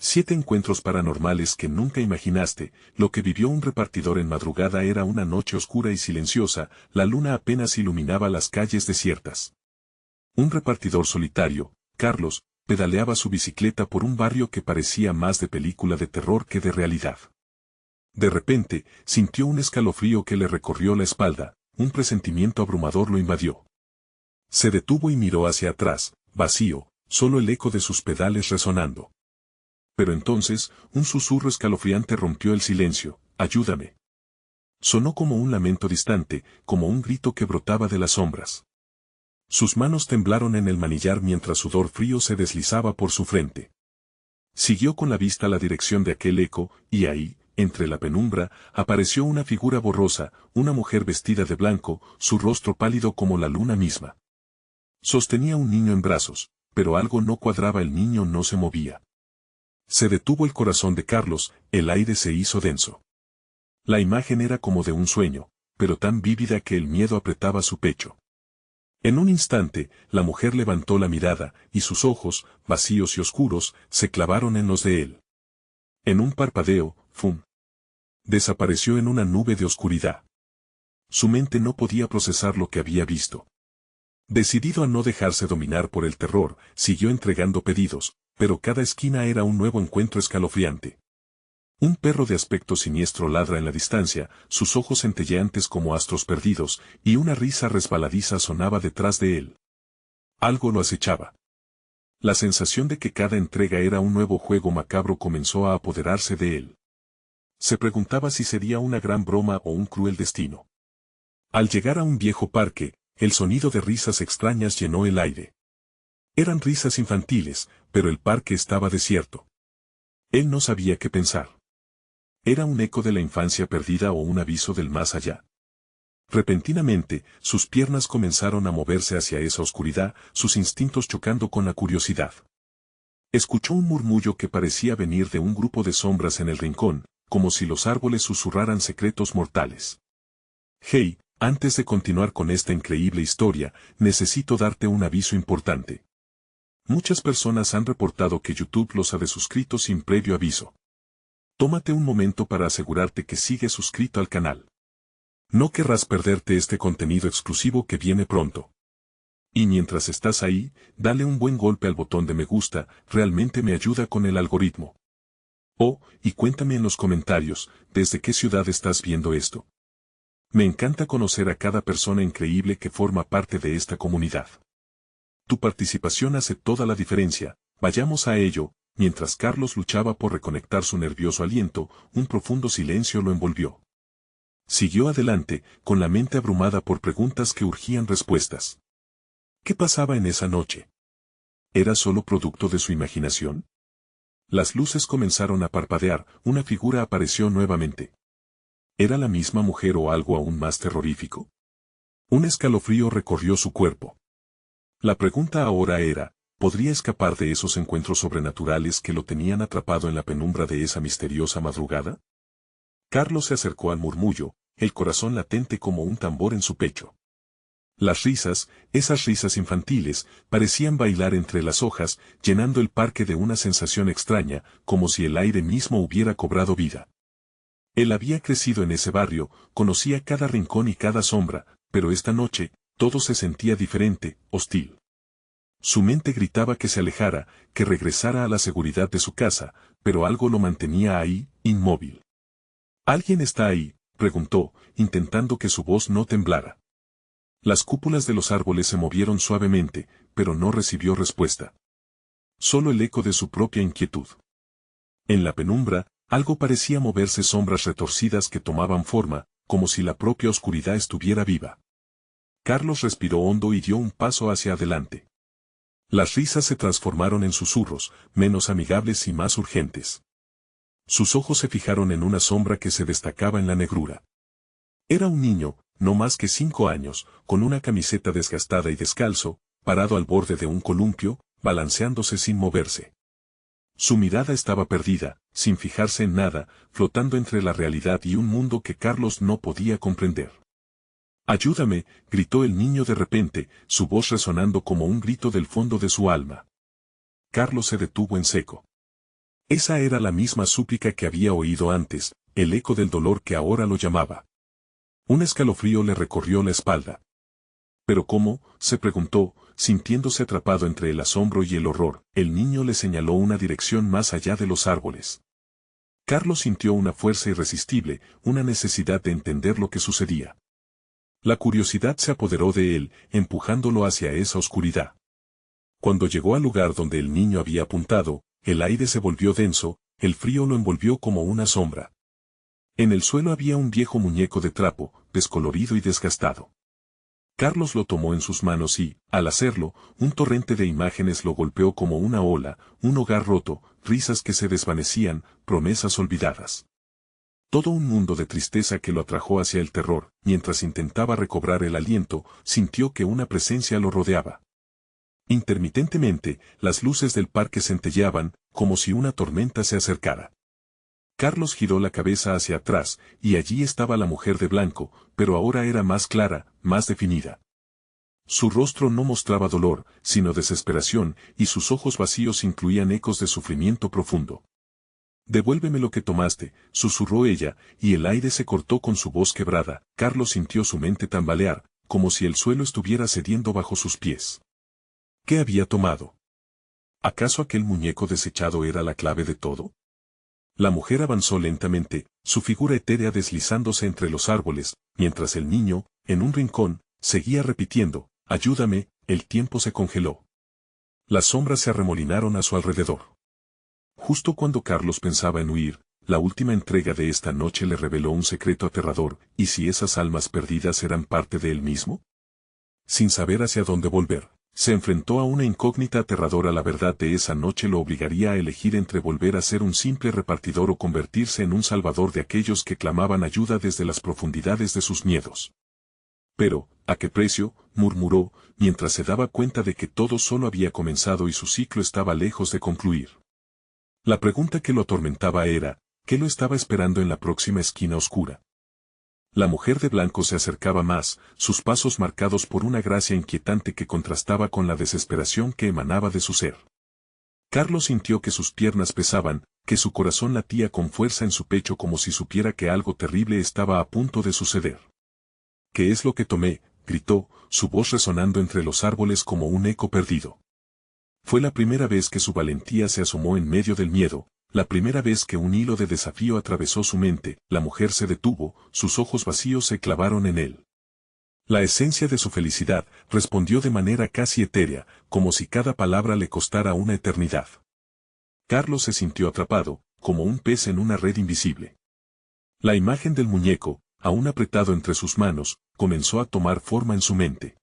7 encuentros paranormales que nunca imaginaste. Lo que vivió un repartidor en madrugada era una noche oscura y silenciosa, la luna apenas iluminaba las calles desiertas. Un repartidor solitario, Carlos, pedaleaba su bicicleta por un barrio que parecía más de película de terror que de realidad. De repente, sintió un escalofrío que le recorrió la espalda, un presentimiento abrumador lo invadió. Se detuvo y miró hacia atrás, vacío, solo el eco de sus pedales resonando. Pero entonces, un susurro escalofriante rompió el silencio: «Ayúdame». Sonó como un lamento distante, como un grito que brotaba de las sombras. Sus manos temblaron en el manillar mientras sudor frío se deslizaba por su frente. Siguió con la vista la dirección de aquel eco, y ahí, entre la penumbra, apareció una figura borrosa, una mujer vestida de blanco, su rostro pálido como la luna misma. Sostenía un niño en brazos, pero algo no cuadraba, el niño no se movía. Se detuvo el corazón de Carlos, el aire se hizo denso. La imagen era como de un sueño, pero tan vívida que el miedo apretaba su pecho. En un instante, la mujer levantó la mirada, y sus ojos, vacíos y oscuros, se clavaron en los de él. En un parpadeo, ¡fum!, desapareció en una nube de oscuridad. Su mente no podía procesar lo que había visto. Decidido a no dejarse dominar por el terror, siguió entregando pedidos, pero cada esquina era un nuevo encuentro escalofriante. Un perro de aspecto siniestro ladra en la distancia, sus ojos centelleantes como astros perdidos, y una risa resbaladiza sonaba detrás de él. Algo lo acechaba. La sensación de que cada entrega era un nuevo juego macabro comenzó a apoderarse de él. Se preguntaba si sería una gran broma o un cruel destino. Al llegar a un viejo parque, el sonido de risas extrañas llenó el aire. Eran risas infantiles, pero el parque estaba desierto. Él no sabía qué pensar. ¿Era un eco de la infancia perdida o un aviso del más allá? Repentinamente, sus piernas comenzaron a moverse hacia esa oscuridad, sus instintos chocando con la curiosidad. Escuchó un murmullo que parecía venir de un grupo de sombras en el rincón, como si los árboles susurraran secretos mortales. «Hey, antes de continuar con esta increíble historia, necesito darte un aviso importante. Muchas personas han reportado que YouTube los ha desuscrito sin previo aviso. Tómate un momento para asegurarte que sigues suscrito al canal. No querrás perderte este contenido exclusivo que viene pronto. Y mientras estás ahí, dale un buen golpe al botón de me gusta, realmente me ayuda con el algoritmo. Oh, y cuéntame en los comentarios, ¿desde qué ciudad estás viendo esto? Me encanta conocer a cada persona increíble que forma parte de esta comunidad. Tu participación hace toda la diferencia. Vayamos a ello. Mientras Carlos luchaba por reconectar su nervioso aliento, un profundo silencio lo envolvió. Siguió adelante, con la mente abrumada por preguntas que urgían respuestas. ¿Qué pasaba en esa noche? ¿Era solo producto de su imaginación? Las luces comenzaron a parpadear, una figura apareció nuevamente. ¿Era la misma mujer o algo aún más terrorífico? Un escalofrío recorrió su cuerpo. La pregunta ahora era, ¿podría escapar de esos encuentros sobrenaturales que lo tenían atrapado en la penumbra de esa misteriosa madrugada? Carlos se acercó al murmullo, el corazón latente como un tambor en su pecho. Las risas, esas risas infantiles, parecían bailar entre las hojas, llenando el parque de una sensación extraña, como si el aire mismo hubiera cobrado vida. Él había crecido en ese barrio, conocía cada rincón y cada sombra, pero esta noche, todo se sentía diferente, hostil. Su mente gritaba que se alejara, que regresara a la seguridad de su casa, pero algo lo mantenía ahí, inmóvil. ¿Alguien está ahí?, preguntó, intentando que su voz no temblara. Las cúpulas de los árboles se movieron suavemente, pero no recibió respuesta. Solo el eco de su propia inquietud. En la penumbra, algo parecía moverse, sombras retorcidas que tomaban forma, como si la propia oscuridad estuviera viva. Carlos respiró hondo y dio un paso hacia adelante. Las risas se transformaron en susurros, menos amigables y más urgentes. Sus ojos se fijaron en una sombra que se destacaba en la negrura. Era un niño, no más que 5 años, con una camiseta desgastada y descalzo, parado al borde de un columpio, balanceándose sin moverse. Su mirada estaba perdida, sin fijarse en nada, flotando entre la realidad y un mundo que Carlos no podía comprender. «Ayúdame», gritó el niño de repente, su voz resonando como un grito del fondo de su alma. Carlos se detuvo en seco. Esa era la misma súplica que había oído antes, el eco del dolor que ahora lo llamaba. Un escalofrío le recorrió la espalda. ¿Pero cómo?, se preguntó, sintiéndose atrapado entre el asombro y el horror. El niño le señaló una dirección más allá de los árboles. Carlos sintió una fuerza irresistible, una necesidad de entender lo que sucedía. La curiosidad se apoderó de él, empujándolo hacia esa oscuridad. Cuando llegó al lugar donde el niño había apuntado, el aire se volvió denso, el frío lo envolvió como una sombra. En el suelo había un viejo muñeco de trapo, descolorido y desgastado. Carlos lo tomó en sus manos y, al hacerlo, un torrente de imágenes lo golpeó como una ola, un hogar roto, risas que se desvanecían, promesas olvidadas. Todo un mundo de tristeza que lo atrajo hacia el terror. Mientras intentaba recobrar el aliento, sintió que una presencia lo rodeaba. Intermitentemente, las luces del parque centelleaban, como si una tormenta se acercara. Carlos giró la cabeza hacia atrás, y allí estaba la mujer de blanco, pero ahora era más clara, más definida. Su rostro no mostraba dolor, sino desesperación, y sus ojos vacíos incluían ecos de sufrimiento profundo. «Devuélveme lo que tomaste», susurró ella, y el aire se cortó con su voz quebrada. Carlos sintió su mente tambalear, como si el suelo estuviera cediendo bajo sus pies. ¿Qué había tomado? ¿Acaso aquel muñeco desechado era la clave de todo? La mujer avanzó lentamente, su figura etérea deslizándose entre los árboles, mientras el niño, en un rincón, seguía repitiendo, «Ayúdame». El tiempo se congeló. Las sombras se arremolinaron a su alrededor. Justo cuando Carlos pensaba en huir, la última entrega de esta noche le reveló un secreto aterrador. ¿Y si esas almas perdidas eran parte de él mismo? Sin saber hacia dónde volver, se enfrentó a una incógnita aterradora. La verdad de esa noche lo obligaría a elegir entre volver a ser un simple repartidor o convertirse en un salvador de aquellos que clamaban ayuda desde las profundidades de sus miedos. «Pero, ¿a qué precio?», murmuró, mientras se daba cuenta de que todo solo había comenzado y su ciclo estaba lejos de concluir. La pregunta que lo atormentaba era, ¿qué lo estaba esperando en la próxima esquina oscura? La mujer de blanco se acercaba más, sus pasos marcados por una gracia inquietante que contrastaba con la desesperación que emanaba de su ser. Carlos sintió que sus piernas pesaban, que su corazón latía con fuerza en su pecho como si supiera que algo terrible estaba a punto de suceder. «¿Qué es lo que tomé?», gritó, su voz resonando entre los árboles como un eco perdido. Fue la primera vez que su valentía se asomó en medio del miedo, la primera vez que un hilo de desafío atravesó su mente. La mujer se detuvo, sus ojos vacíos se clavaron en él. La esencia de su felicidad, respondió de manera casi etérea, como si cada palabra le costara una eternidad. Carlos se sintió atrapado, como un pez en una red invisible. La imagen del muñeco, aún apretado entre sus manos, comenzó a tomar forma en su mente.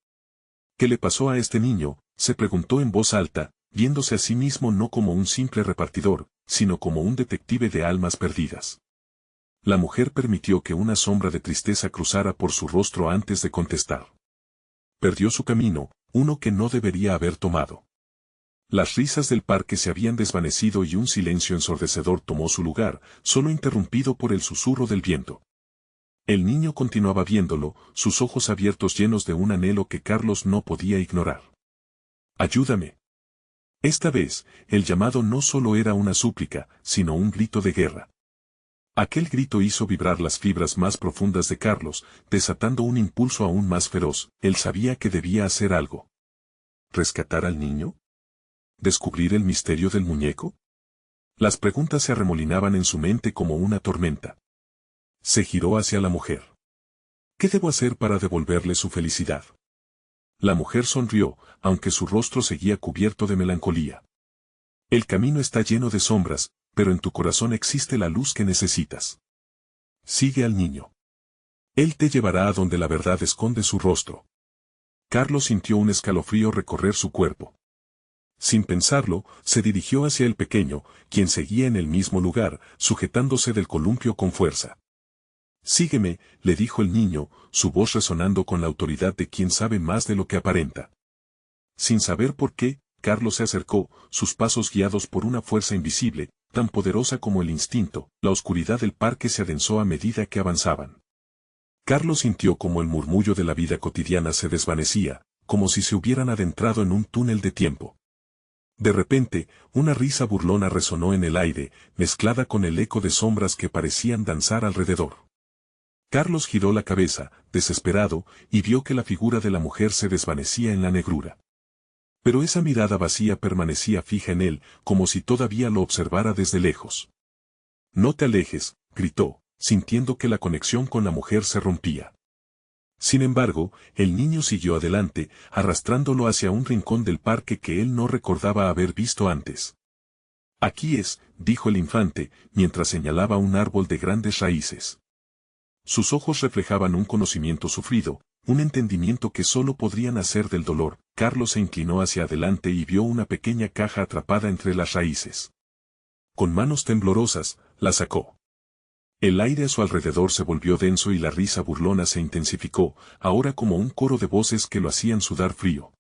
«¿Qué le pasó a este niño?», se preguntó en voz alta, viéndose a sí mismo no como un simple repartidor, sino como un detective de almas perdidas. La mujer permitió que una sombra de tristeza cruzara por su rostro antes de contestar. Perdió su camino, uno que no debería haber tomado. Las risas del parque se habían desvanecido y un silencio ensordecedor tomó su lugar, solo interrumpido por el susurro del viento. El niño continuaba viéndolo, sus ojos abiertos llenos de un anhelo que Carlos no podía ignorar. «Ayúdame». Esta vez, el llamado no solo era una súplica, sino un grito de guerra. Aquel grito hizo vibrar las fibras más profundas de Carlos, desatando un impulso aún más feroz. Él sabía que debía hacer algo. ¿Rescatar al niño? ¿Descubrir el misterio del muñeco? Las preguntas se arremolinaban en su mente como una tormenta. Se giró hacia la mujer. «¿Qué debo hacer para devolverle su felicidad?». La mujer sonrió, aunque su rostro seguía cubierto de melancolía. «El camino está lleno de sombras, pero en tu corazón existe la luz que necesitas. Sigue al niño. Él te llevará a donde la verdad esconde su rostro». Carlos sintió un escalofrío recorrer su cuerpo. Sin pensarlo, se dirigió hacia el pequeño, quien seguía en el mismo lugar, sujetándose del columpio con fuerza. «Sígueme», le dijo el niño, su voz resonando con la autoridad de quien sabe más de lo que aparenta. Sin saber por qué, Carlos se acercó, sus pasos guiados por una fuerza invisible, tan poderosa como el instinto. La oscuridad del parque se adensó a medida que avanzaban. Carlos sintió como el murmullo de la vida cotidiana se desvanecía, como si se hubieran adentrado en un túnel de tiempo. De repente, una risa burlona resonó en el aire, mezclada con el eco de sombras que parecían danzar alrededor. Carlos giró la cabeza, desesperado, y vio que la figura de la mujer se desvanecía en la negrura. Pero esa mirada vacía permanecía fija en él, como si todavía lo observara desde lejos. «No te alejes», gritó, sintiendo que la conexión con la mujer se rompía. Sin embargo, el niño siguió adelante, arrastrándolo hacia un rincón del parque que él no recordaba haber visto antes. «Aquí es», dijo el infante, mientras señalaba un árbol de grandes raíces. Sus ojos reflejaban un conocimiento sufrido, un entendimiento que solo podría nacer del dolor. Carlos se inclinó hacia adelante y vio una pequeña caja atrapada entre las raíces. Con manos temblorosas, la sacó. El aire a su alrededor se volvió denso y la risa burlona se intensificó, ahora como un coro de voces que lo hacían sudar frío.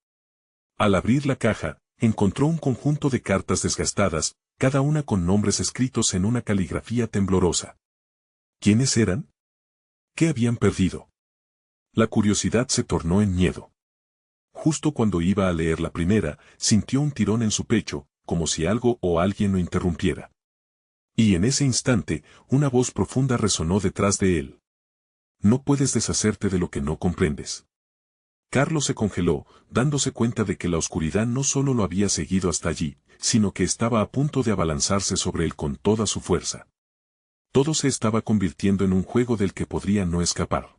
Al abrir la caja, encontró un conjunto de cartas desgastadas, cada una con nombres escritos en una caligrafía temblorosa. ¿Quiénes eran? ¿Qué habían perdido? La curiosidad se tornó en miedo. Justo cuando iba a leer la primera, sintió un tirón en su pecho, como si algo o alguien lo interrumpiera. Y en ese instante, una voz profunda resonó detrás de él. No puedes deshacerte de lo que no comprendes. Carlos se congeló, dándose cuenta de que la oscuridad no solo lo había seguido hasta allí, sino que estaba a punto de abalanzarse sobre él con toda su fuerza. Todo se estaba convirtiendo en un juego del que podría no escapar.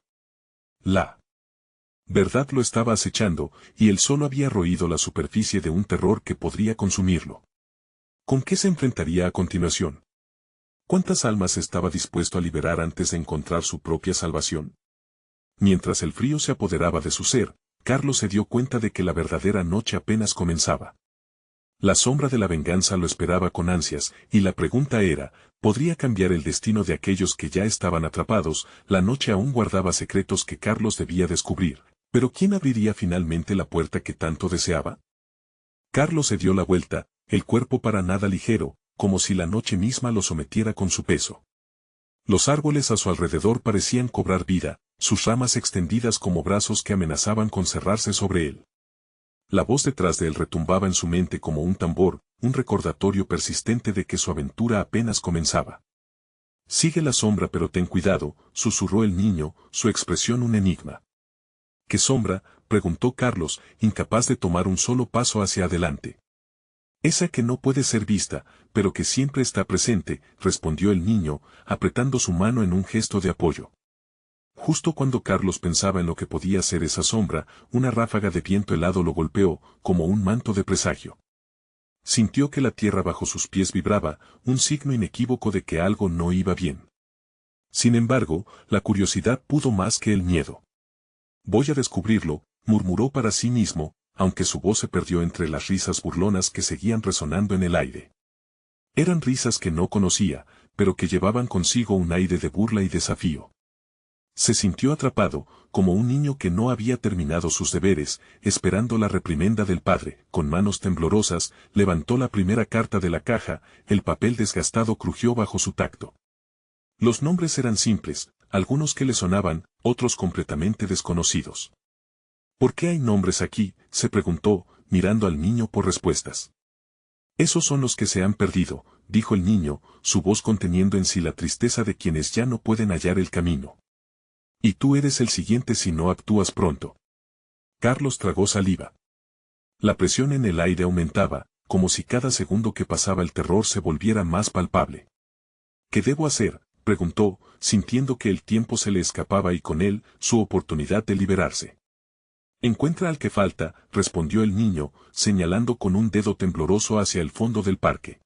La verdad lo estaba acechando, y él solo había roído la superficie de un terror que podría consumirlo. ¿Con qué se enfrentaría a continuación? ¿Cuántas almas estaba dispuesto a liberar antes de encontrar su propia salvación? Mientras el frío se apoderaba de su ser, Carlos se dio cuenta de que la verdadera noche apenas comenzaba. La sombra de la venganza lo esperaba con ansias, y la pregunta era, ¿podría cambiar el destino de aquellos que ya estaban atrapados? La noche aún guardaba secretos que Carlos debía descubrir, pero ¿quién abriría finalmente la puerta que tanto deseaba? Carlos se dio la vuelta, el cuerpo para nada ligero, como si la noche misma lo sometiera con su peso. Los árboles a su alrededor parecían cobrar vida, sus ramas extendidas como brazos que amenazaban con cerrarse sobre él. La voz detrás de él retumbaba en su mente como un tambor, un recordatorio persistente de que su aventura apenas comenzaba. Sigue la sombra pero ten cuidado, susurró el niño, su expresión un enigma. ¿Qué sombra?, preguntó Carlos, incapaz de tomar un solo paso hacia adelante. Esa que no puede ser vista, pero que siempre está presente, respondió el niño, apretando su mano en un gesto de apoyo. Justo cuando Carlos pensaba en lo que podía ser esa sombra, una ráfaga de viento helado lo golpeó, como un manto de presagio. Sintió que la tierra bajo sus pies vibraba, un signo inequívoco de que algo no iba bien. Sin embargo, la curiosidad pudo más que el miedo. Voy a descubrirlo, murmuró para sí mismo, aunque su voz se perdió entre las risas burlonas que seguían resonando en el aire. Eran risas que no conocía, pero que llevaban consigo un aire de burla y desafío. Se sintió atrapado, como un niño que no había terminado sus deberes, esperando la reprimenda del padre. Con manos temblorosas, levantó la primera carta de la caja, el papel desgastado crujió bajo su tacto. Los nombres eran simples, algunos que le sonaban, otros completamente desconocidos. ¿Por qué hay nombres aquí?, se preguntó, mirando al niño por respuestas. Esos son los que se han perdido, dijo el niño, su voz conteniendo en sí la tristeza de quienes ya no pueden hallar el camino. Y tú eres el siguiente si no actúas pronto. Carlos tragó saliva. La presión en el aire aumentaba, como si cada segundo que pasaba el terror se volviera más palpable. ¿Qué debo hacer?, preguntó, sintiendo que el tiempo se le escapaba y con él, su oportunidad de liberarse. Encuentra al que falta, respondió el niño, señalando con un dedo tembloroso hacia el fondo del parque.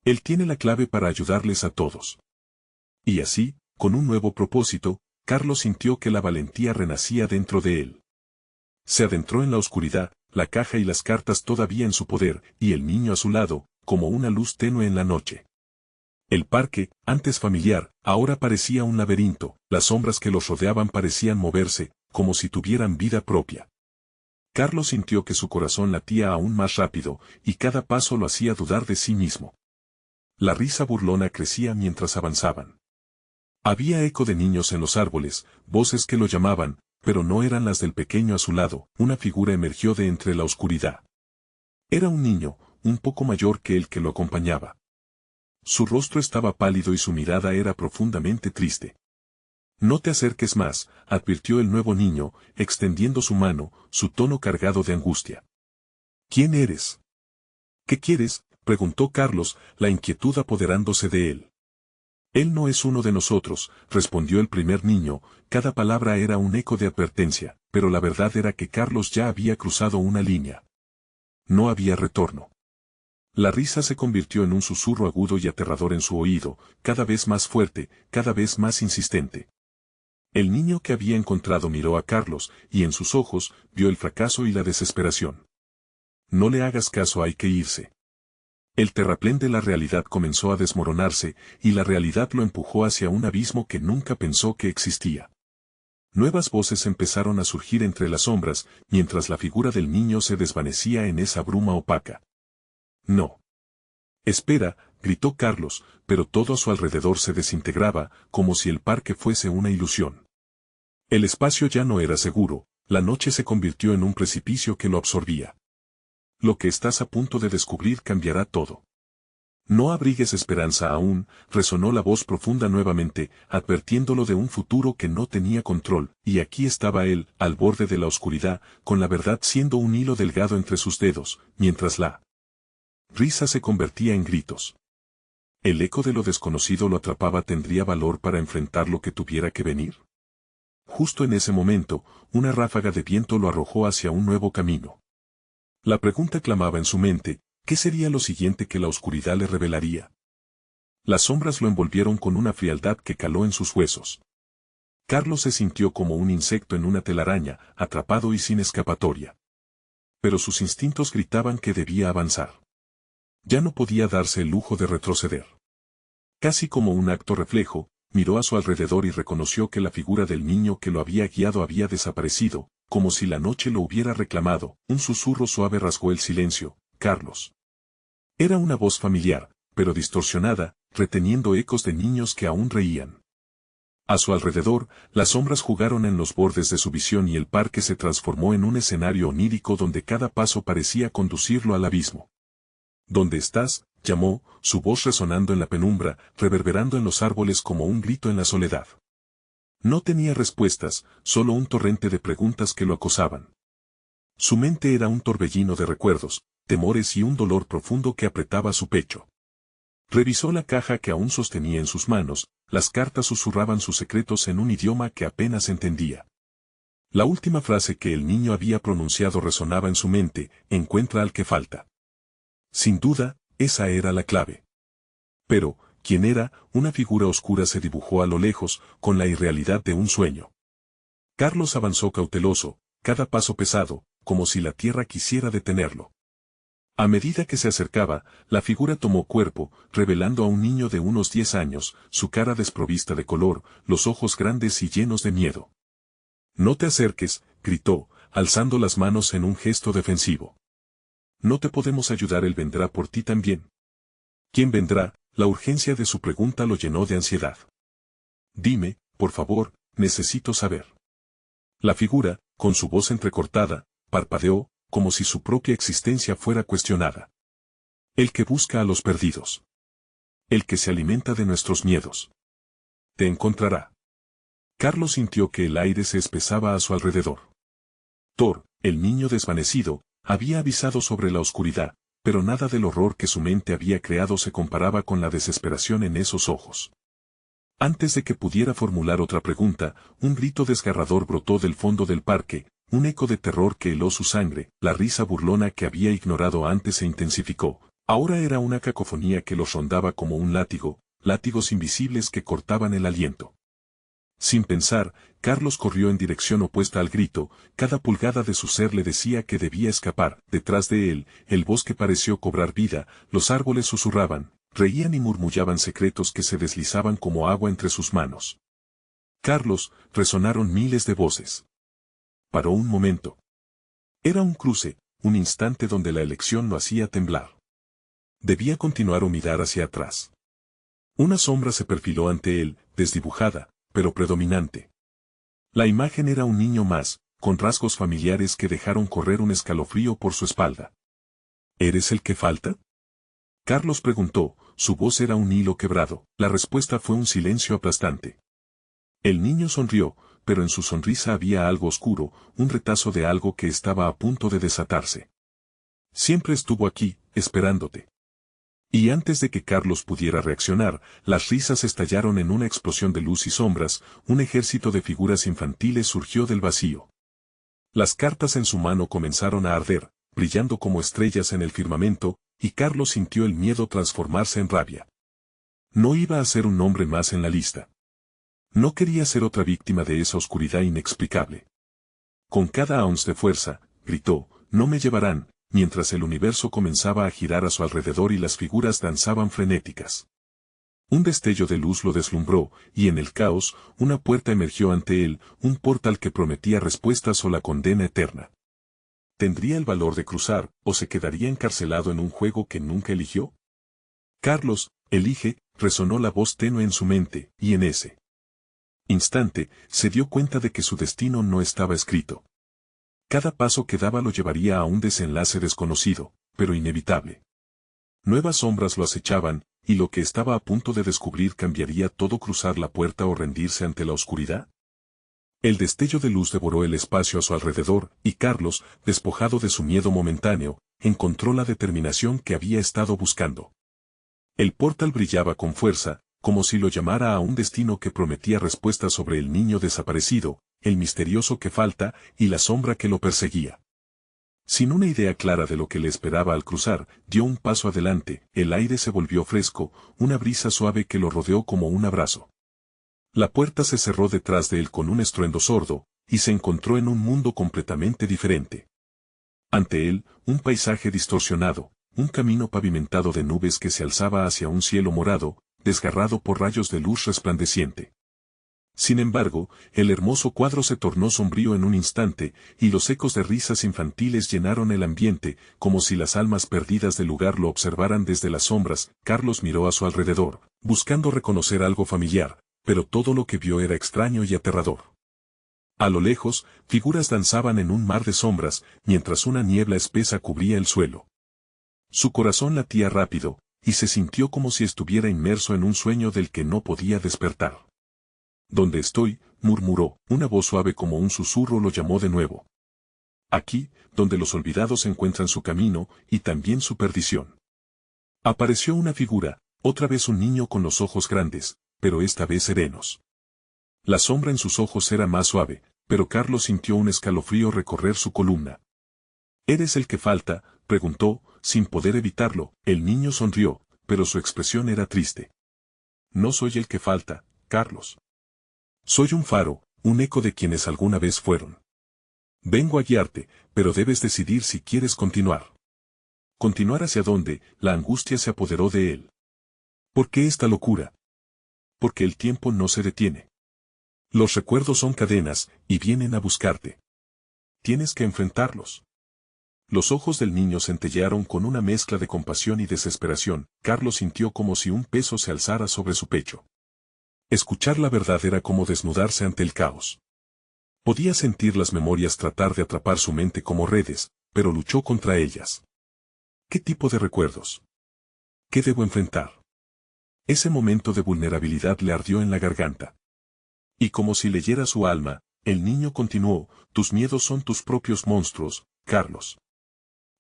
Él tiene la clave para ayudarles a todos. Y así, con un nuevo propósito, Carlos sintió que la valentía renacía dentro de él. Se adentró en la oscuridad, la caja y las cartas todavía en su poder, y el niño a su lado, como una luz tenue en la noche. El parque, antes familiar, ahora parecía un laberinto, las sombras que los rodeaban parecían moverse, como si tuvieran vida propia. Carlos sintió que su corazón latía aún más rápido, y cada paso lo hacía dudar de sí mismo. La risa burlona crecía mientras avanzaban. Había eco de niños en los árboles, voces que lo llamaban, pero no eran las del pequeño a su lado. Una figura emergió de entre la oscuridad. Era un niño, un poco mayor que el que lo acompañaba. Su rostro estaba pálido y su mirada era profundamente triste. No te acerques más, advirtió el nuevo niño, extendiendo su mano, su tono cargado de angustia. ¿Quién eres? ¿Qué quieres?, preguntó Carlos, la inquietud apoderándose de él. Él no es uno de nosotros, respondió el primer niño, cada palabra era un eco de advertencia, pero la verdad era que Carlos ya había cruzado una línea. No había retorno. La risa se convirtió en un susurro agudo y aterrador en su oído, cada vez más fuerte, cada vez más insistente. El niño que había encontrado miró a Carlos, y en sus ojos, vio el fracaso y la desesperación. No le hagas caso, hay que irse. El terraplén de la realidad comenzó a desmoronarse, y la realidad lo empujó hacia un abismo que nunca pensó que existía. Nuevas voces empezaron a surgir entre las sombras, mientras la figura del niño se desvanecía en esa bruma opaca. No. Espera, gritó Carlos, pero todo a su alrededor se desintegraba, como si el parque fuese una ilusión. El espacio ya no era seguro, la noche se convirtió en un precipicio que lo absorbía. Lo que estás a punto de descubrir cambiará todo. No abrigues esperanza aún, resonó la voz profunda nuevamente, advirtiéndolo de un futuro que no tenía control, y aquí estaba él, al borde de la oscuridad, con la verdad siendo un hilo delgado entre sus dedos, mientras la risa se convertía en gritos. El eco de lo desconocido lo atrapaba. ¿Tendría valor para enfrentar lo que tuviera que venir? Justo en ese momento, una ráfaga de viento lo arrojó hacia un nuevo camino. La pregunta clamaba en su mente, ¿qué sería lo siguiente que la oscuridad le revelaría? Las sombras lo envolvieron con una frialdad que caló en sus huesos. Carlos se sintió como un insecto en una telaraña, atrapado y sin escapatoria. Pero sus instintos gritaban que debía avanzar. Ya no podía darse el lujo de retroceder. Casi como un acto reflejo, miró a su alrededor y reconoció que la figura del niño que lo había guiado había desaparecido, como si la noche lo hubiera reclamado. Un susurro suave rasgó el silencio. Carlos. Era una voz familiar, pero distorsionada, reteniendo ecos de niños que aún reían. A su alrededor, las sombras jugaron en los bordes de su visión y el parque se transformó en un escenario onírico donde cada paso parecía conducirlo al abismo. ¿Dónde estás?, llamó, su voz resonando en la penumbra, reverberando en los árboles como un grito en la soledad. No tenía respuestas, solo un torrente de preguntas que lo acosaban. Su mente era un torbellino de recuerdos, temores y un dolor profundo que apretaba su pecho. Revisó la caja que aún sostenía en sus manos, las cartas susurraban sus secretos en un idioma que apenas entendía. La última frase que el niño había pronunciado resonaba en su mente: encuentra al que falta. Sin duda, esa era la clave. Pero, ¿quién era? Una figura oscura se dibujó a lo lejos, con la irrealidad de un sueño. Carlos avanzó cauteloso, cada paso pesado, como si la tierra quisiera detenerlo. A medida que se acercaba, la figura tomó cuerpo, revelando a un niño de unos 10 años, su cara desprovista de color, los ojos grandes y llenos de miedo. «No te acerques», gritó, alzando las manos en un gesto defensivo. «No te podemos ayudar, él vendrá por ti también». «¿Quién vendrá?», la urgencia de su pregunta lo llenó de ansiedad. «Dime, por favor, necesito saber». La figura, con su voz entrecortada, parpadeó, como si su propia existencia fuera cuestionada. «El que busca a los perdidos. El que se alimenta de nuestros miedos. Te encontrará». Carlos sintió que el aire se espesaba a su alrededor. Thor, el niño desvanecido, había avisado sobre la oscuridad, pero nada del horror que su mente había creado se comparaba con la desesperación en esos ojos. Antes de que pudiera formular otra pregunta, un grito desgarrador brotó del fondo del parque, un eco de terror que heló su sangre. La risa burlona que había ignorado antes se intensificó. Ahora era una cacofonía que los rondaba como un látigo, látigos invisibles que cortaban el aliento. Sin pensar, Carlos corrió en dirección opuesta al grito, cada pulgada de su ser le decía que debía escapar. Detrás de él, el bosque pareció cobrar vida, los árboles susurraban, reían y murmullaban secretos que se deslizaban como agua entre sus manos. «Carlos», resonaron miles de voces. Paró un momento. Era un cruce, un instante donde la elección lo hacía temblar. Debía continuar o mirar hacia atrás. Una sombra se perfiló ante él, desdibujada, pero predominante. La imagen era un niño más, con rasgos familiares que dejaron correr un escalofrío por su espalda. «¿Eres el que falta?», Carlos preguntó, su voz era un hilo quebrado. La respuesta fue un silencio aplastante. El niño sonrió, pero en su sonrisa había algo oscuro, un retazo de algo que estaba a punto de desatarse. Siempre estuvo aquí, esperándote. Y antes de que Carlos pudiera reaccionar, las risas estallaron en una explosión de luz y sombras, un ejército de figuras infantiles surgió del vacío. Las cartas en su mano comenzaron a arder, brillando como estrellas en el firmamento, y Carlos sintió el miedo transformarse en rabia. No iba a ser un nombre más en la lista. No quería ser otra víctima de esa oscuridad inexplicable. Con cada ounce de fuerza, gritó, no me llevarán, mientras el universo comenzaba a girar a su alrededor y las figuras danzaban frenéticas. Un destello de luz lo deslumbró, y en el caos, una puerta emergió ante él, un portal que prometía respuestas o la condena eterna. ¿Tendría el valor de cruzar, o se quedaría encarcelado en un juego que nunca eligió? Carlos, elige, resonó la voz tenue en su mente, y en ese instante, se dio cuenta de que su destino no estaba escrito. Cada paso que daba lo llevaría a un desenlace desconocido, pero inevitable. Nuevas sombras lo acechaban, y lo que estaba a punto de descubrir cambiaría todo: cruzar la puerta o rendirse ante la oscuridad. El destello de luz devoró el espacio a su alrededor, y Carlos, despojado de su miedo momentáneo, encontró la determinación que había estado buscando. El portal brillaba con fuerza, como si lo llamara a un destino que prometía respuestas sobre el niño desaparecido, el misterioso que falta, y la sombra que lo perseguía. Sin una idea clara de lo que le esperaba al cruzar, dio un paso adelante, el aire se volvió fresco, una brisa suave que lo rodeó como un abrazo. La puerta se cerró detrás de él con un estruendo sordo, y se encontró en un mundo completamente diferente. Ante él, un paisaje distorsionado, un camino pavimentado de nubes que se alzaba hacia un cielo morado, desgarrado por rayos de luz resplandeciente. Sin embargo, el hermoso cuadro se tornó sombrío en un instante, y los ecos de risas infantiles llenaron el ambiente, como si las almas perdidas del lugar lo observaran desde las sombras. Carlos miró a su alrededor, buscando reconocer algo familiar, pero todo lo que vio era extraño y aterrador. A lo lejos, figuras danzaban en un mar de sombras, mientras una niebla espesa cubría el suelo. Su corazón latía rápido, y se sintió como si estuviera inmerso en un sueño del que no podía despertar. «¿Dónde estoy?», murmuró, una voz suave como un susurro lo llamó de nuevo. «Aquí, donde los olvidados encuentran su camino, y también su perdición». Apareció una figura, otra vez un niño con los ojos grandes, pero esta vez serenos. La sombra en sus ojos era más suave, pero Carlos sintió un escalofrío recorrer su columna. «¿Eres el que falta?», preguntó, sin poder evitarlo. El niño sonrió, pero su expresión era triste. «No soy el que falta, Carlos. Soy un faro, un eco de quienes alguna vez fueron. Vengo a guiarte, pero debes decidir si quieres continuar». ¿Continuar hacia dónde? La angustia se apoderó de él. ¿Por qué esta locura? Porque el tiempo no se detiene. Los recuerdos son cadenas, y vienen a buscarte. Tienes que enfrentarlos. Los ojos del niño centellearon con una mezcla de compasión y desesperación. Carlos sintió como si un peso se alzara sobre su pecho. Escuchar la verdad era como desnudarse ante el caos. Podía sentir las memorias tratar de atrapar su mente como redes, pero luchó contra ellas. ¿Qué tipo de recuerdos? ¿Qué debo enfrentar? Ese momento de vulnerabilidad le ardió en la garganta. Y como si leyera su alma, el niño continuó: «Tus miedos son tus propios monstruos, Carlos.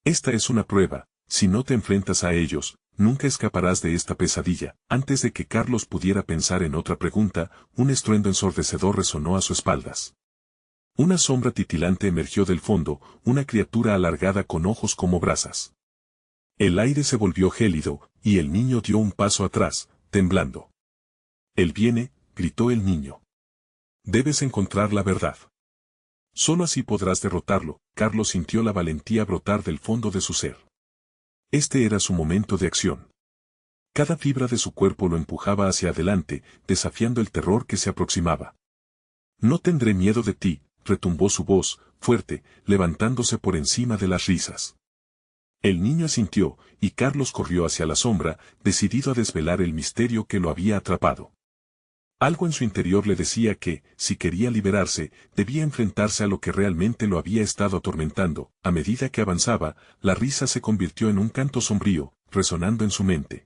Esta es una prueba, si no te enfrentas a ellos, nunca escaparás de esta pesadilla». Antes de que Carlos pudiera pensar en otra pregunta, un estruendo ensordecedor resonó a sus espaldas. Una sombra titilante emergió del fondo, una criatura alargada con ojos como brasas. El aire se volvió gélido, y el niño dio un paso atrás, temblando. «Él viene», gritó el niño. «Debes encontrar la verdad. Solo así podrás derrotarlo». Carlos sintió la valentía brotar del fondo de su ser. Este era su momento de acción. Cada fibra de su cuerpo lo empujaba hacia adelante, desafiando el terror que se aproximaba. «No tendré miedo de ti», retumbó su voz, fuerte, levantándose por encima de las risas. El niño asintió, y Carlos corrió hacia la sombra, decidido a desvelar el misterio que lo había atrapado. Algo en su interior le decía que, si quería liberarse, debía enfrentarse a lo que realmente lo había estado atormentando. A medida que avanzaba, la risa se convirtió en un canto sombrío, resonando en su mente.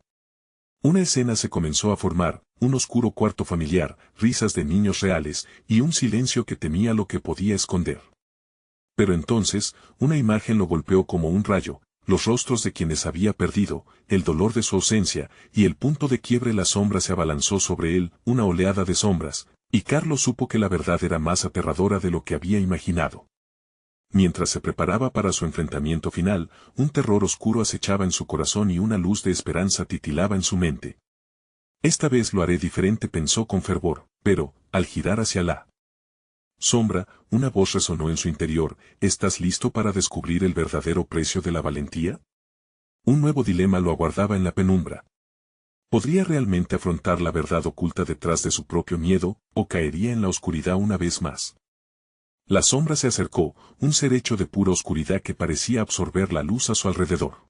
Una escena se comenzó a formar, un oscuro cuarto familiar, risas de niños reales, y un silencio que temía lo que podía esconder. Pero entonces, una imagen lo golpeó como un rayo, los rostros de quienes había perdido, el dolor de su ausencia, y el punto de quiebre. La sombra se abalanzó sobre él, una oleada de sombras, y Carlos supo que la verdad era más aterradora de lo que había imaginado. Mientras se preparaba para su enfrentamiento final, un terror oscuro acechaba en su corazón y una luz de esperanza titilaba en su mente. Esta vez lo haré diferente, pensó con fervor, pero, al girar hacia la sombra, una voz resonó en su interior: ¿estás listo para descubrir el verdadero precio de la valentía? Un nuevo dilema lo aguardaba en la penumbra. ¿Podría realmente afrontar la verdad oculta detrás de su propio miedo, o caería en la oscuridad una vez más? La sombra se acercó, un ser hecho de pura oscuridad que parecía absorber la luz a su alrededor.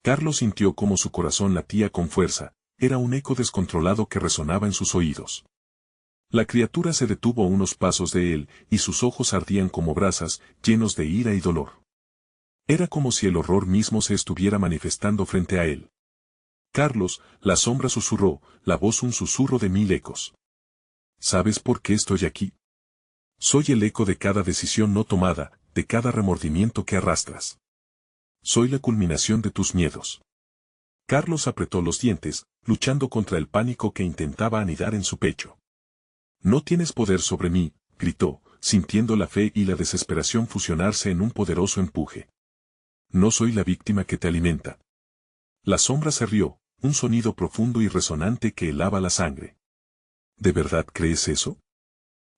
Carlos sintió cómo su corazón latía con fuerza, era un eco descontrolado que resonaba en sus oídos. La criatura se detuvo a unos pasos de él, y sus ojos ardían como brasas, llenos de ira y dolor. Era como si el horror mismo se estuviera manifestando frente a él. Carlos, la sombra susurró, la voz un susurro de 1000 ecos. ¿Sabes por qué estoy aquí? Soy el eco de cada decisión no tomada, de cada remordimiento que arrastras. Soy la culminación de tus miedos. Carlos apretó los dientes, luchando contra el pánico que intentaba anidar en su pecho. No tienes poder sobre mí, gritó, sintiendo la fe y la desesperación fusionarse en un poderoso empuje. No soy la víctima que te alimenta. La sombra se rió, un sonido profundo y resonante que helaba la sangre. ¿De verdad crees eso?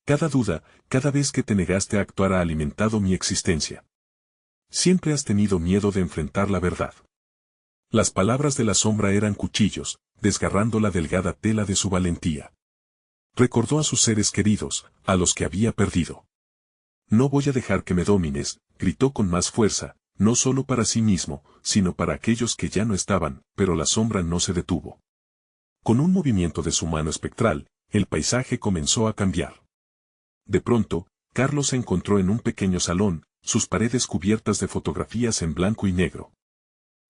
Cada duda, cada vez que te negaste a actuar ha alimentado mi existencia. Siempre has tenido miedo de enfrentar la verdad. Las palabras de la sombra eran cuchillos, desgarrando la delgada tela de su valentía. Recordó a sus seres queridos, a los que había perdido. No voy a dejar que me domines, gritó con más fuerza, no solo para sí mismo, sino para aquellos que ya no estaban, pero la sombra no se detuvo. Con un movimiento de su mano espectral, el paisaje comenzó a cambiar. De pronto, Carlos se encontró en un pequeño salón, sus paredes cubiertas de fotografías en blanco y negro.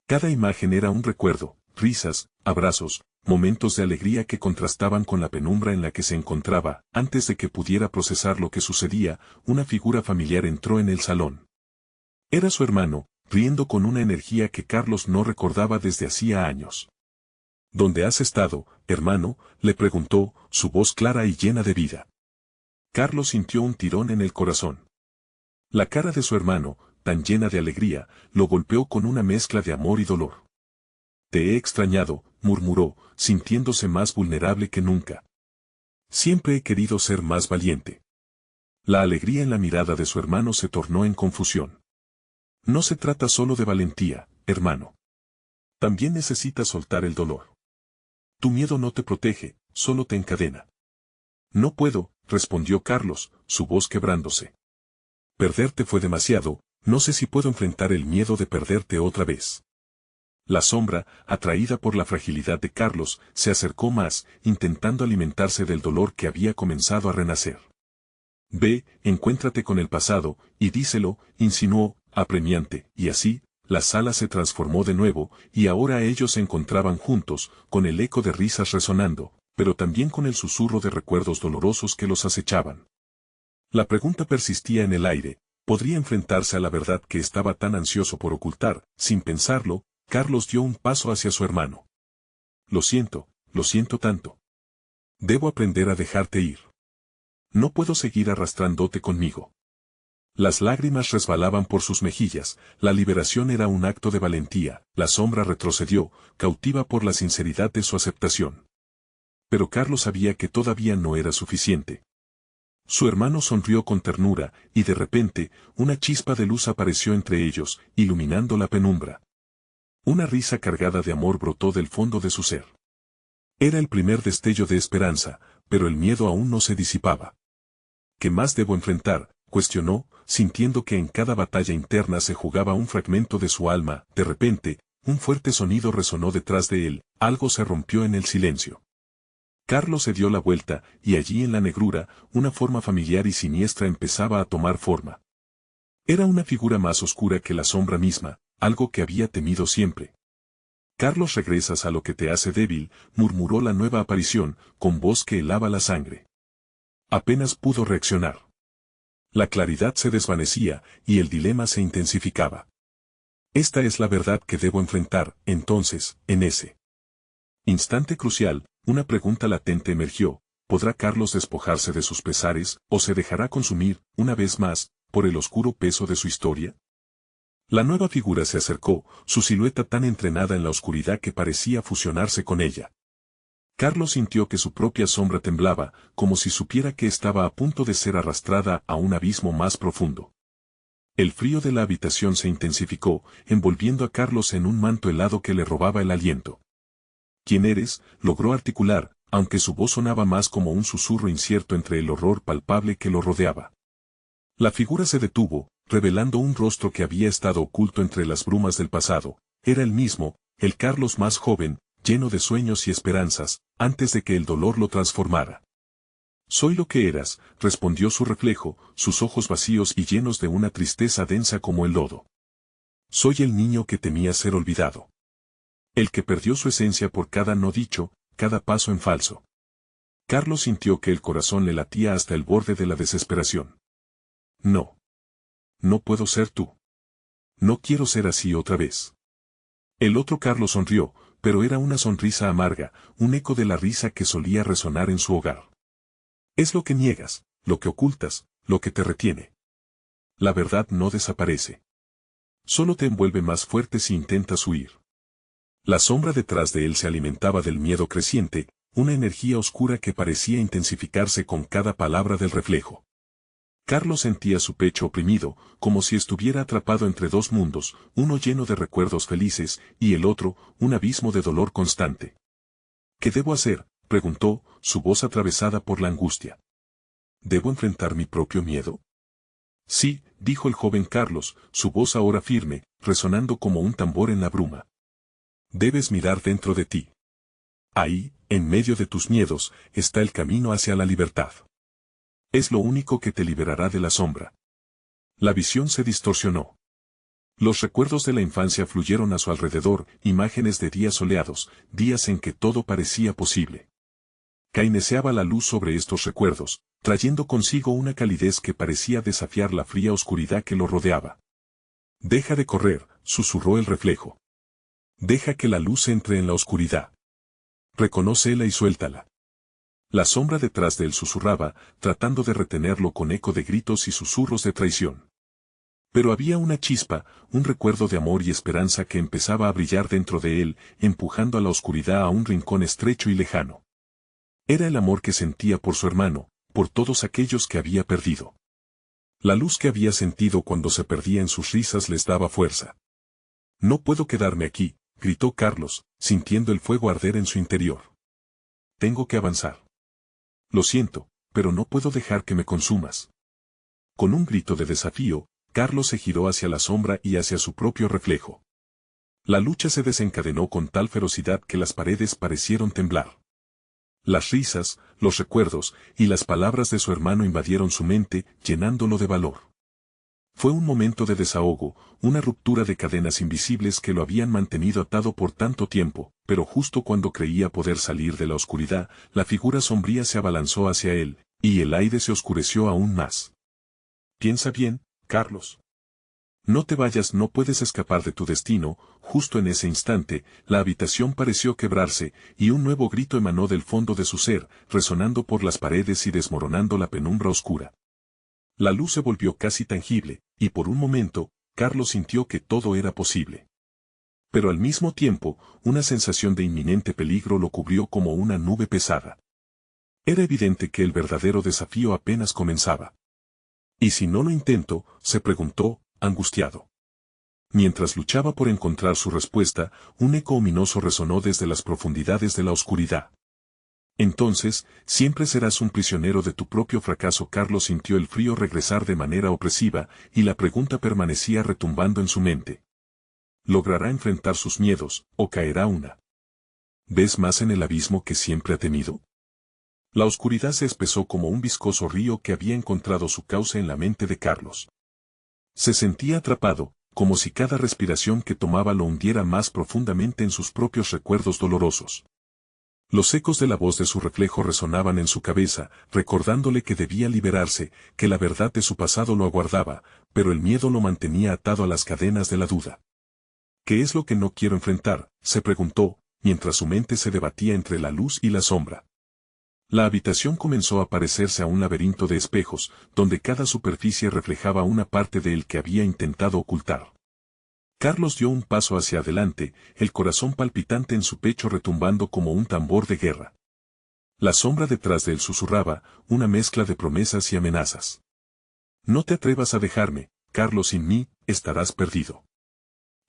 Cada imagen era un recuerdo, risas, abrazos, momentos de alegría que contrastaban con la penumbra en la que se encontraba. Antes de que pudiera procesar lo que sucedía, una figura familiar entró en el salón. Era su hermano, riendo con una energía que Carlos no recordaba desde hacía años. ¿Dónde has estado, hermano?, le preguntó, su voz clara y llena de vida. Carlos sintió un tirón en el corazón. La cara de su hermano, tan llena de alegría, lo golpeó con una mezcla de amor y dolor. Te he extrañado, murmuró, sintiéndose más vulnerable que nunca. Siempre he querido ser más valiente. La alegría en la mirada de su hermano se tornó en confusión. No se trata solo de valentía, hermano. También necesitas soltar el dolor. Tu miedo no te protege, solo te encadena. No puedo, respondió Carlos, su voz quebrándose. Perderte fue demasiado, no sé si puedo enfrentar el miedo de perderte otra vez. La sombra, atraída por la fragilidad de Carlos, se acercó más, intentando alimentarse del dolor que había comenzado a renacer. Ve, encuéntrate con el pasado, y díselo, insinuó, apremiante, y así, la sala se transformó de nuevo, y ahora ellos se encontraban juntos, con el eco de risas resonando, pero también con el susurro de recuerdos dolorosos que los acechaban. La pregunta persistía en el aire: ¿podría enfrentarse a la verdad que estaba tan ansioso por ocultar? Sin pensarlo, Carlos dio un paso hacia su hermano. Lo siento tanto. Debo aprender a dejarte ir. No puedo seguir arrastrándote conmigo. Las lágrimas resbalaban por sus mejillas, la liberación era un acto de valentía. La sombra retrocedió, cautiva por la sinceridad de su aceptación. Pero Carlos sabía que todavía no era suficiente. Su hermano sonrió con ternura, y de repente, una chispa de luz apareció entre ellos, iluminando la penumbra. Una risa cargada de amor brotó del fondo de su ser. Era el primer destello de esperanza, pero el miedo aún no se disipaba. ¿Qué más debo enfrentar?, cuestionó, sintiendo que en cada batalla interna se jugaba un fragmento de su alma. De repente, un fuerte sonido resonó detrás de él, algo se rompió en el silencio. Carlos se dio la vuelta, y allí en la negrura, una forma familiar y siniestra empezaba a tomar forma. Era una figura más oscura que la sombra misma, algo que había temido siempre. Carlos, regresas a lo que te hace débil, murmuró la nueva aparición, con voz que helaba la sangre. Apenas pudo reaccionar. La claridad se desvanecía, y el dilema se intensificaba. Esta es la verdad que debo enfrentar, entonces, en ese instante crucial, una pregunta latente emergió: ¿podrá Carlos despojarse de sus pesares, o se dejará consumir, una vez más, por el oscuro peso de su historia? La nueva figura se acercó, su silueta tan entrenada en la oscuridad que parecía fusionarse con ella. Carlos sintió que su propia sombra temblaba, como si supiera que estaba a punto de ser arrastrada a un abismo más profundo. El frío de la habitación se intensificó, envolviendo a Carlos en un manto helado que le robaba el aliento. ¿Quién eres?, logró articular, aunque su voz sonaba más como un susurro incierto entre el horror palpable que lo rodeaba. La figura se detuvo, revelando un rostro que había estado oculto entre las brumas del pasado. Era el mismo, el Carlos más joven, lleno de sueños y esperanzas, antes de que el dolor lo transformara. «Soy lo que eras», respondió su reflejo, sus ojos vacíos y llenos de una tristeza densa como el lodo. «Soy el niño que temía ser olvidado. El que perdió su esencia por cada no dicho, cada paso en falso». Carlos sintió que el corazón le latía hasta el borde de la desesperación. «No. No puedo ser tú. No quiero ser así otra vez». El otro Carlos sonrió, pero era una sonrisa amarga, un eco de la risa que solía resonar en su hogar. «Es lo que niegas, lo que ocultas, lo que te retiene. La verdad no desaparece. Solo te envuelve más fuerte si intentas huir». La sombra detrás de él se alimentaba del miedo creciente, una energía oscura que parecía intensificarse con cada palabra del reflejo. Carlos sentía su pecho oprimido, como si estuviera atrapado entre dos mundos, uno lleno de recuerdos felices, y el otro, un abismo de dolor constante. «¿Qué debo hacer?», preguntó, su voz atravesada por la angustia. «¿Debo enfrentar mi propio miedo?». «Sí», dijo el joven Carlos, su voz ahora firme, resonando como un tambor en la bruma. «Debes mirar dentro de ti. Ahí, en medio de tus miedos, está el camino hacia la libertad. Es lo único que te liberará de la sombra». La visión se distorsionó. Los recuerdos de la infancia fluyeron a su alrededor, imágenes de días soleados, días en que todo parecía posible. Caineseaba la luz sobre estos recuerdos, trayendo consigo una calidez que parecía desafiar la fría oscuridad que lo rodeaba. «Deja de correr», susurró el reflejo. «Deja que la luz entre en la oscuridad. Reconócela y suéltala». La sombra detrás de él susurraba, tratando de retenerlo con eco de gritos y susurros de traición. Pero había una chispa, un recuerdo de amor y esperanza que empezaba a brillar dentro de él, empujando a la oscuridad a un rincón estrecho y lejano. Era el amor que sentía por su hermano, por todos aquellos que había perdido. La luz que había sentido cuando se perdía en sus risas les daba fuerza. «No puedo quedarme aquí», gritó Carlos, sintiendo el fuego arder en su interior. «Tengo que avanzar. Lo siento, pero no puedo dejar que me consumas». Con un grito de desafío, Carlos se giró hacia la sombra y hacia su propio reflejo. La lucha se desencadenó con tal ferocidad que las paredes parecieron temblar. Las risas, los recuerdos y las palabras de su hermano invadieron su mente, llenándolo de valor. Fue un momento de desahogo, una ruptura de cadenas invisibles que lo habían mantenido atado por tanto tiempo, pero justo cuando creía poder salir de la oscuridad, la figura sombría se abalanzó hacia él, y el aire se oscureció aún más. «Piensa bien, Carlos. No te vayas, no puedes escapar de tu destino». Justo en ese instante, la habitación pareció quebrarse, y un nuevo grito emanó del fondo de su ser, resonando por las paredes y desmoronando la penumbra oscura. La luz se volvió casi tangible, y por un momento, Carlos sintió que todo era posible. Pero al mismo tiempo, una sensación de inminente peligro lo cubrió como una nube pesada. Era evidente que el verdadero desafío apenas comenzaba. «¿Y si no lo intento?», se preguntó, angustiado. Mientras luchaba por encontrar su respuesta, un eco ominoso resonó desde las profundidades de la oscuridad. «Entonces, siempre serás un prisionero de tu propio fracaso». Carlos sintió el frío regresar de manera opresiva, y la pregunta permanecía retumbando en su mente. ¿Logrará enfrentar sus miedos, o caerá una vez más en el abismo que siempre ha temido? La oscuridad se espesó como un viscoso río que había encontrado su cauce en la mente de Carlos. Se sentía atrapado, como si cada respiración que tomaba lo hundiera más profundamente en sus propios recuerdos dolorosos. Los ecos de la voz de su reflejo resonaban en su cabeza, recordándole que debía liberarse, que la verdad de su pasado lo aguardaba, pero el miedo lo mantenía atado a las cadenas de la duda. ¿Qué es lo que no quiero enfrentar?, se preguntó, mientras su mente se debatía entre la luz y la sombra. La habitación comenzó a parecerse a un laberinto de espejos, donde cada superficie reflejaba una parte de él que había intentado ocultar. Carlos dio un paso hacia adelante, el corazón palpitante en su pecho retumbando como un tambor de guerra. La sombra detrás de él susurraba, una mezcla de promesas y amenazas. No te atrevas a dejarme, Carlos, sin mí, estarás perdido.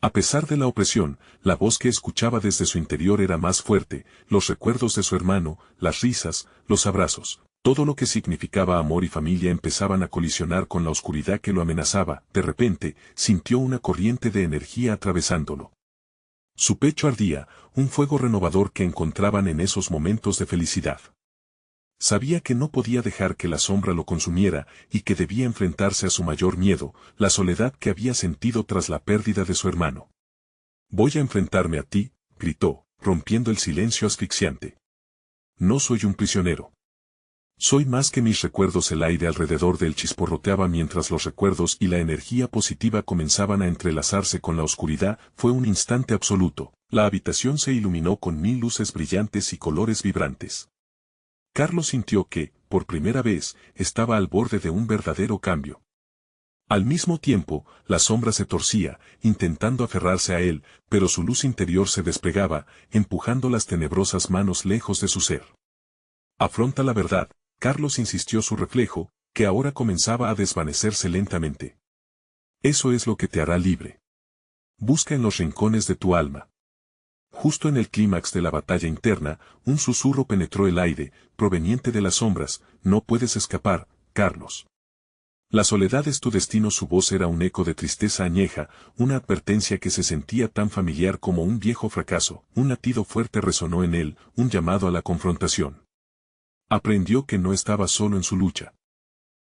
A pesar de la opresión, la voz que escuchaba desde su interior era más fuerte, los recuerdos de su hermano, las risas, los abrazos, todo lo que significaba amor y familia empezaban a colisionar con la oscuridad que lo amenazaba. De repente, sintió una corriente de energía atravesándolo. Su pecho ardía, un fuego renovador que encontraban en esos momentos de felicidad. Sabía que no podía dejar que la sombra lo consumiera y que debía enfrentarse a su mayor miedo, la soledad que había sentido tras la pérdida de su hermano. Voy a enfrentarme a ti, gritó, rompiendo el silencio asfixiante. No soy un prisionero. Soy más que mis recuerdos. El aire alrededor de él chisporroteaba mientras los recuerdos y la energía positiva comenzaban a entrelazarse con la oscuridad. Fue un instante absoluto. La habitación se iluminó con 1000 luces brillantes y colores vibrantes. Carlos sintió que, por primera vez, estaba al borde de un verdadero cambio. Al mismo tiempo, la sombra se torcía, intentando aferrarse a él, pero su luz interior se despegaba, empujando las tenebrosas manos lejos de su ser. Afronta la verdad, Carlos insistió su reflejo, que ahora comenzaba a desvanecerse lentamente. Eso es lo que te hará libre. Busca en los rincones de tu alma. Justo en el clímax de la batalla interna, un susurro penetró el aire, proveniente de las sombras. No puedes escapar, Carlos. La soledad es tu destino. Su voz era un eco de tristeza añeja, una advertencia que se sentía tan familiar como un viejo fracaso. Un latido fuerte resonó en él, un llamado a la confrontación. Aprendió que no estaba solo en su lucha.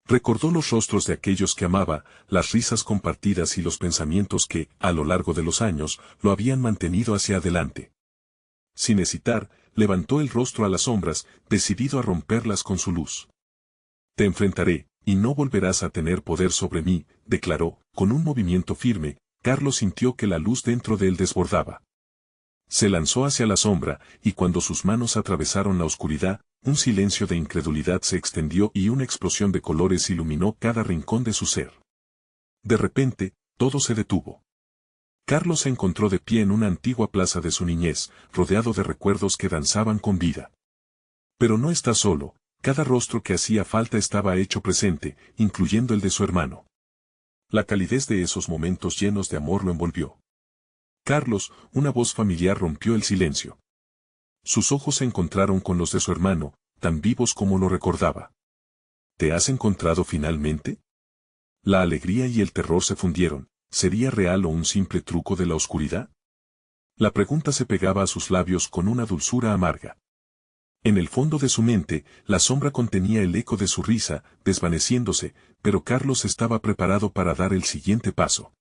Recordó los rostros de aquellos que amaba, las risas compartidas y los pensamientos que, a lo largo de los años, lo habían mantenido hacia adelante. Sin hesitar, levantó el rostro a las sombras, decidido a romperlas con su luz. Te enfrentaré, y no volverás a tener poder sobre mí, declaró, con un movimiento firme. Carlos sintió que la luz dentro de él desbordaba. Se lanzó hacia la sombra, y cuando sus manos atravesaron la oscuridad, un silencio de incredulidad se extendió y una explosión de colores iluminó cada rincón de su ser. De repente, todo se detuvo. Carlos se encontró de pie en una antigua plaza de su niñez, rodeado de recuerdos que danzaban con vida. Pero no está solo, cada rostro que hacía falta estaba hecho presente, incluyendo el de su hermano. La calidez de esos momentos llenos de amor lo envolvió. Carlos, una voz familiar rompió el silencio. Sus ojos se encontraron con los de su hermano, tan vivos como lo recordaba. ¿Te has encontrado finalmente? La alegría y el terror se fundieron. ¿Sería real o un simple truco de la oscuridad? La pregunta se pegaba a sus labios con una dulzura amarga. En el fondo de su mente, la sombra contenía el eco de su risa, desvaneciéndose, pero Carlos estaba preparado para dar el siguiente paso.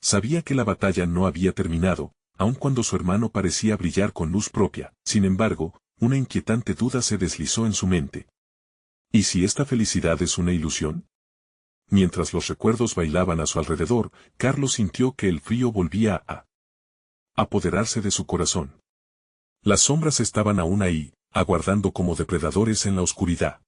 Sabía que la batalla no había terminado, aun cuando su hermano parecía brillar con luz propia. Sin embargo, una inquietante duda se deslizó en su mente. ¿Y si esta felicidad es una ilusión? Mientras los recuerdos bailaban a su alrededor, Carlos sintió que el frío volvía a apoderarse de su corazón. Las sombras estaban aún ahí, aguardando como depredadores en la oscuridad.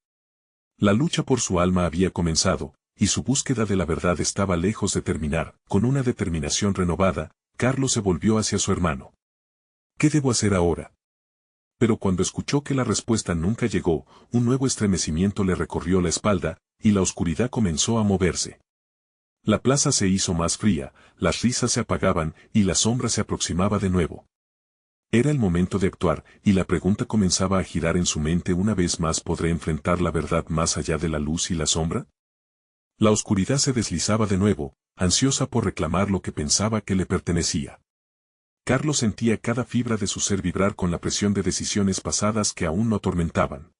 La lucha por su alma había comenzado, y su búsqueda de la verdad estaba lejos de terminar. Con una determinación renovada, Carlos se volvió hacia su hermano. ¿Qué debo hacer ahora? Pero cuando escuchó que la respuesta nunca llegó, un nuevo estremecimiento le recorrió la espalda, y la oscuridad comenzó a moverse. La plaza se hizo más fría, las risas se apagaban, y la sombra se aproximaba de nuevo. Era el momento de actuar, y la pregunta comenzaba a girar en su mente una vez más: ¿podré enfrentar la verdad más allá de la luz y la sombra? La oscuridad se deslizaba de nuevo, ansiosa por reclamar lo que pensaba que le pertenecía. Carlos sentía cada fibra de su ser vibrar con la presión de decisiones pasadas que aún lo atormentaban.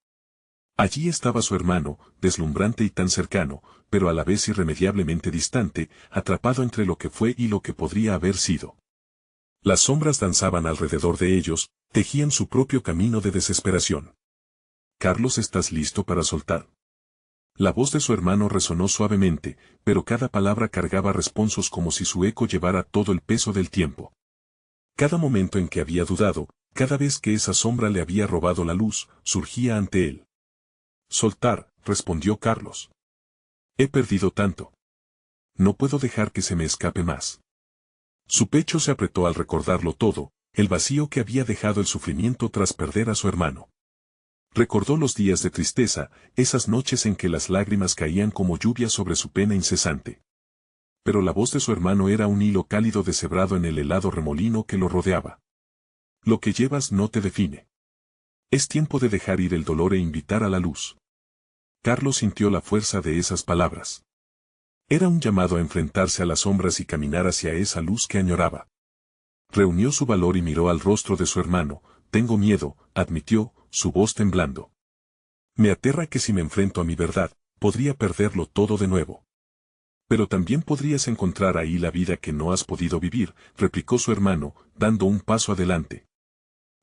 Allí estaba su hermano, deslumbrante y tan cercano, pero a la vez irremediablemente distante, atrapado entre lo que fue y lo que podría haber sido. Las sombras danzaban alrededor de ellos, tejían su propio camino de desesperación. Carlos, ¿estás listo para soltar? La voz de su hermano resonó suavemente, pero cada palabra cargaba responsos como si su eco llevara todo el peso del tiempo. Cada momento en que había dudado, cada vez que esa sombra le había robado la luz, surgía ante él. Soltar, respondió Carlos. He perdido tanto. No puedo dejar que se me escape más. Su pecho se apretó al recordarlo todo, el vacío que había dejado el sufrimiento tras perder a su hermano. Recordó los días de tristeza, esas noches en que las lágrimas caían como lluvia sobre su pena incesante. Pero la voz de su hermano era un hilo cálido deshebrado en el helado remolino que lo rodeaba. Lo que llevas no te define. Es tiempo de dejar ir el dolor e invitar a la luz. Carlos sintió la fuerza de esas palabras. Era un llamado a enfrentarse a las sombras y caminar hacia esa luz que añoraba. Reunió su valor y miró al rostro de su hermano. Tengo miedo, admitió, su voz temblando. Me aterra que si me enfrento a mi verdad, podría perderlo todo de nuevo. Pero también podrías encontrar ahí la vida que no has podido vivir, replicó su hermano, dando un paso adelante.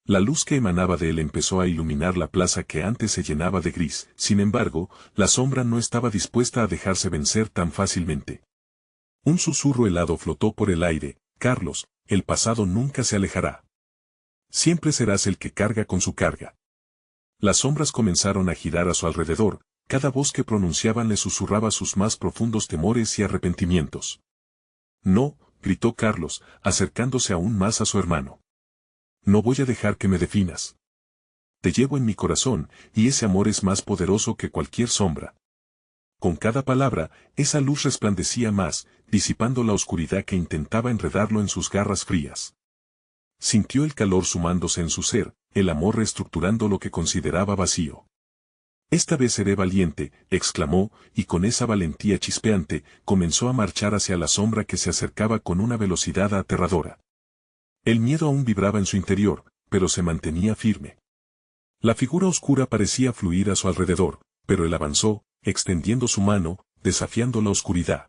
La luz que emanaba de él empezó a iluminar la plaza que antes se llenaba de gris, sin embargo, la sombra no estaba dispuesta a dejarse vencer tan fácilmente. Un susurro helado flotó por el aire. Carlos, el pasado nunca se alejará. Siempre serás el que carga con su carga. Las sombras comenzaron a girar a su alrededor, cada voz que pronunciaban le susurraba sus más profundos temores y arrepentimientos. No, gritó Carlos, acercándose aún más a su hermano. No voy a dejar que me definas. Te llevo en mi corazón, y ese amor es más poderoso que cualquier sombra. Con cada palabra, esa luz resplandecía más, disipando la oscuridad que intentaba enredarlo en sus garras frías. Sintió el calor sumándose en su ser, el amor reestructurando lo que consideraba vacío. Esta vez seré valiente, exclamó, y con esa valentía chispeante, comenzó a marchar hacia la sombra que se acercaba con una velocidad aterradora. El miedo aún vibraba en su interior, pero se mantenía firme. La figura oscura parecía fluir a su alrededor, pero él avanzó, extendiendo su mano, desafiando la oscuridad.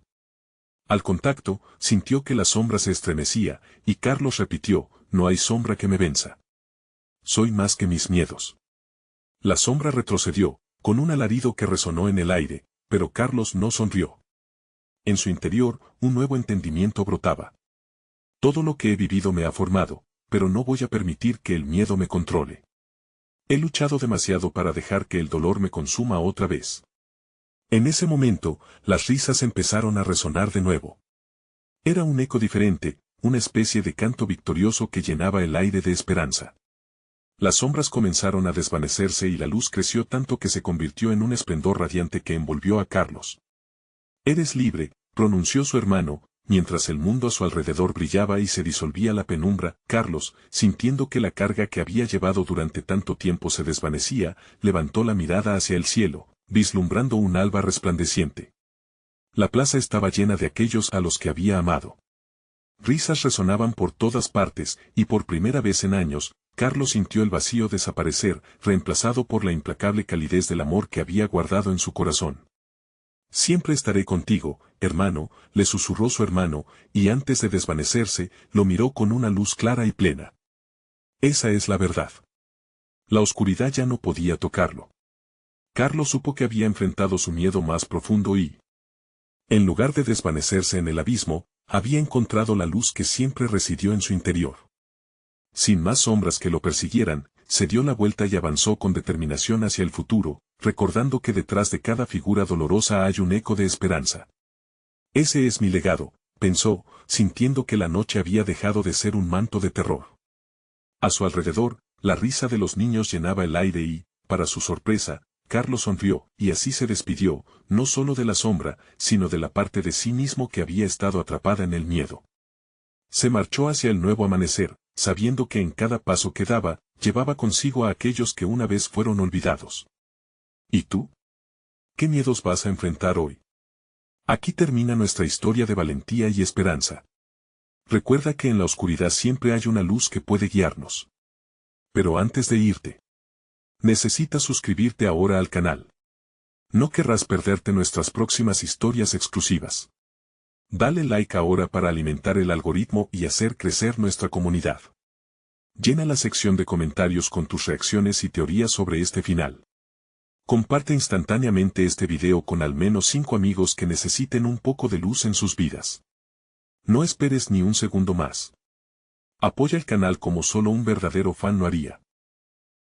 Al contacto, sintió que la sombra se estremecía, y Carlos repitió, no hay sombra que me venza. Soy más que mis miedos. La sombra retrocedió, con un alarido que resonó en el aire, pero Carlos no sonrió. En su interior, un nuevo entendimiento brotaba. Todo lo que he vivido me ha formado, pero no voy a permitir que el miedo me controle. He luchado demasiado para dejar que el dolor me consuma otra vez. En ese momento, las risas empezaron a resonar de nuevo. Era un eco diferente, una especie de canto victorioso que llenaba el aire de esperanza. Las sombras comenzaron a desvanecerse y la luz creció tanto que se convirtió en un esplendor radiante que envolvió a Carlos. Eres libre, pronunció su hermano, mientras el mundo a su alrededor brillaba y se disolvía la penumbra. Carlos, sintiendo que la carga que había llevado durante tanto tiempo se desvanecía, levantó la mirada hacia el cielo, vislumbrando un alba resplandeciente. La plaza estaba llena de aquellos a los que había amado. Risas resonaban por todas partes, y por primera vez en años, Carlos sintió el vacío desaparecer, reemplazado por la implacable calidez del amor que había guardado en su corazón. Siempre estaré contigo, hermano, le susurró su hermano, y antes de desvanecerse, lo miró con una luz clara y plena. Esa es la verdad. La oscuridad ya no podía tocarlo. Carlos supo que había enfrentado su miedo más profundo y, en lugar de desvanecerse en el abismo, había encontrado la luz que siempre residió en su interior. Sin más sombras que lo persiguieran, se dio la vuelta y avanzó con determinación hacia el futuro, recordando que detrás de cada figura dolorosa hay un eco de esperanza. Ese es mi legado, pensó, sintiendo que la noche había dejado de ser un manto de terror. A su alrededor, la risa de los niños llenaba el aire y, para su sorpresa, Carlos sonrió, y así se despidió, no solo de la sombra, sino de la parte de sí mismo que había estado atrapada en el miedo. Se marchó hacia el nuevo amanecer, sabiendo que en cada paso que daba, llevaba consigo a aquellos que una vez fueron olvidados. ¿Y tú? ¿Qué miedos vas a enfrentar hoy? Aquí termina nuestra historia de valentía y esperanza. Recuerda que en la oscuridad siempre hay una luz que puede guiarnos. Pero antes de irte, Necesitas suscribirte ahora al canal. No querrás perderte nuestras próximas historias exclusivas. Dale like ahora para alimentar el algoritmo y hacer crecer nuestra comunidad. Llena la sección de comentarios con tus reacciones y teorías sobre este final. Comparte instantáneamente este video con al menos 5 amigos que necesiten un poco de luz en sus vidas. No esperes ni un segundo más. Apoya el canal como solo un verdadero fan lo haría.